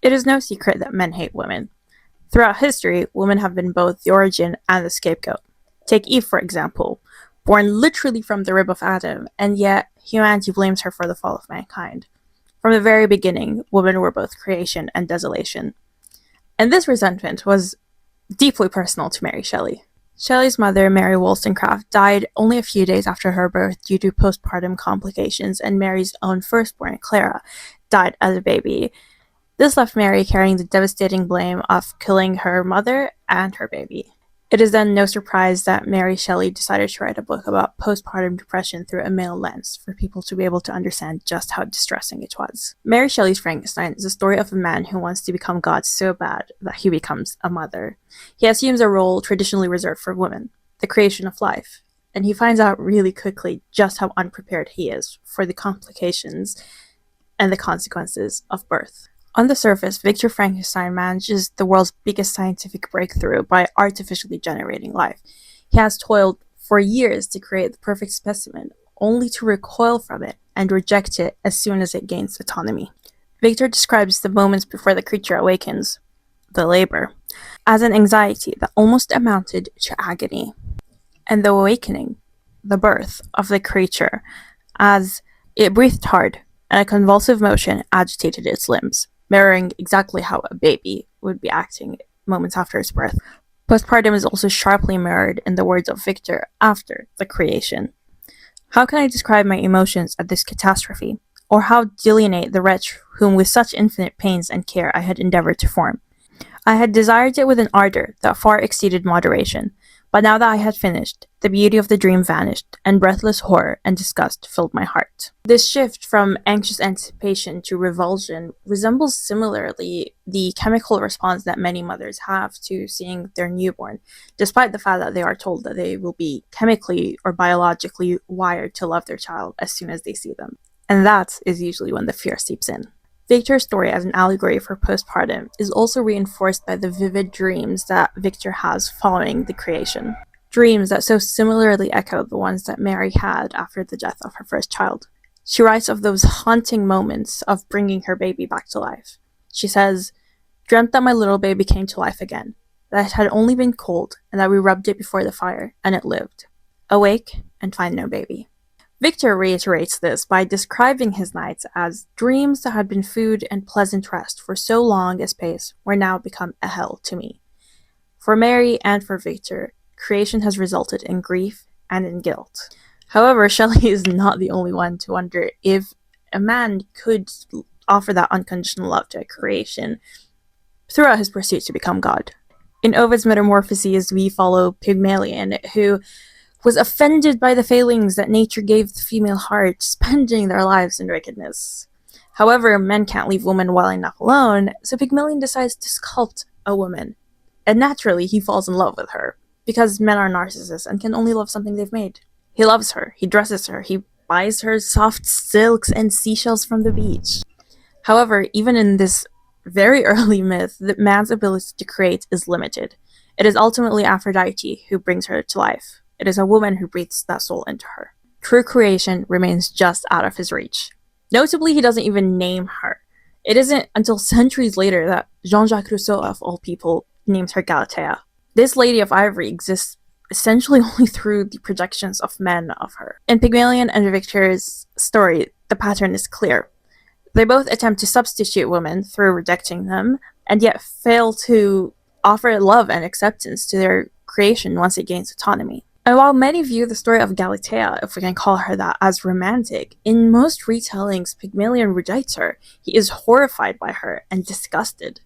It is no secret that men hate women. Throughout history, women have been both the origin and the scapegoat. Take Eve, for example, born literally from the rib of Adam, and yet humanity blames her for the fall of mankind. From the very beginning, women were both creation and desolation. And this resentment was deeply personal to Mary Shelley. Shelley's mother, Mary Wollstonecraft, died only a few days after her birth due to postpartum complications, and Mary's own firstborn, Clara, died as a baby. This left Mary carrying the devastating blame of killing her mother and her baby. It is then no surprise that Mary Shelley decided to write a book about postpartum depression through a male lens for people to be able to understand just how distressing it was. Mary Shelley's Frankenstein is a story of a man who wants to become God so bad that he becomes a mother. He assumes a role traditionally reserved for women, the creation of life, and he finds out really quickly just how unprepared he is for the complications and the consequences of birth. On the surface, Victor Frankenstein manages the world's biggest scientific breakthrough by artificially generating life. He has toiled for years to create the perfect specimen, only to recoil from it and reject it as soon as it gains autonomy. Victor describes the moments before the creature awakens, the labor, as an anxiety that almost amounted to agony, and the awakening, the birth, of the creature, as it breathed hard and a convulsive motion agitated its limbs, mirroring exactly how a baby would be acting moments after its birth. Postpartum is also sharply mirrored in the words of Victor after the creation. How can I describe my emotions at this catastrophe? Or how delineate the wretch whom with such infinite pains and care I had endeavored to form? I had desired it with an ardor that far exceeded moderation, but now that I had finished, the beauty of the dream vanished, and breathless horror and disgust filled my heart. This shift from anxious anticipation to revulsion resembles similarly the chemical response that many mothers have to seeing their newborn, despite the fact that they are told that they will be chemically or biologically wired to love their child as soon as they see them. And that is usually when the fear seeps in. Victor's story as an allegory for postpartum is also reinforced by the vivid dreams that Victor has following the creation. Dreams that so similarly echo the ones that Mary had after the death of her first child. She writes of those haunting moments of bringing her baby back to life. She says, "Dreamt that my little baby came to life again, that it had only been cold, and that we rubbed it before the fire, and it lived. Awake, and find no baby." Victor reiterates this by describing his nights as dreams that had been food and pleasant rest for so long a space were now become a hell to me. For Mary and for Victor, creation has resulted in grief and in guilt. However, Shelley is not the only one to wonder if a man could offer that unconditional love to a creation throughout his pursuit to become God. In Ovid's Metamorphoses, we follow Pygmalion, who was offended by the failings that nature gave the female heart, spending their lives in wickedness. However, men can't leave women well enough alone, so Pygmalion decides to sculpt a woman. And naturally, he falls in love with her, because men are narcissists and can only love something they've made. He loves her, he dresses her, he buys her soft silks and seashells from the beach. However, even in this very early myth, the man's ability to create is limited. It is ultimately Aphrodite who brings her to life. It is a woman who breathes that soul into her. True creation remains just out of his reach. Notably, he doesn't even name her. It isn't until centuries later that Jean-Jacques Rousseau, of all people, names her Galatea. This Lady of Ivory exists essentially only through the projections of men of her. In Pygmalion and Victor's story, the pattern is clear. They both attempt to substitute women through rejecting them, and yet fail to offer love and acceptance to their creation once it gains autonomy. And while many view the story of Galatea, if we can call her that, as romantic, in most retellings, Pygmalion rejects her. He is horrified by her and disgusted.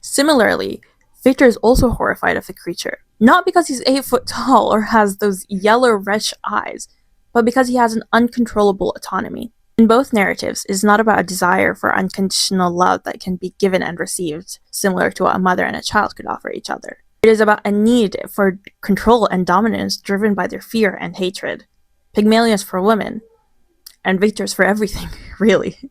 Similarly, Victor is also horrified of the creature, not because he's 8 foot tall or has those yellow wretch eyes, but because he has an uncontrollable autonomy. In both narratives, it is not about a desire for unconditional love that can be given and received, similar to what a mother and a child could offer each other. It is about a need for control and dominance driven by their fear and hatred. Pygmalion's for women, and Victor's for everything, really.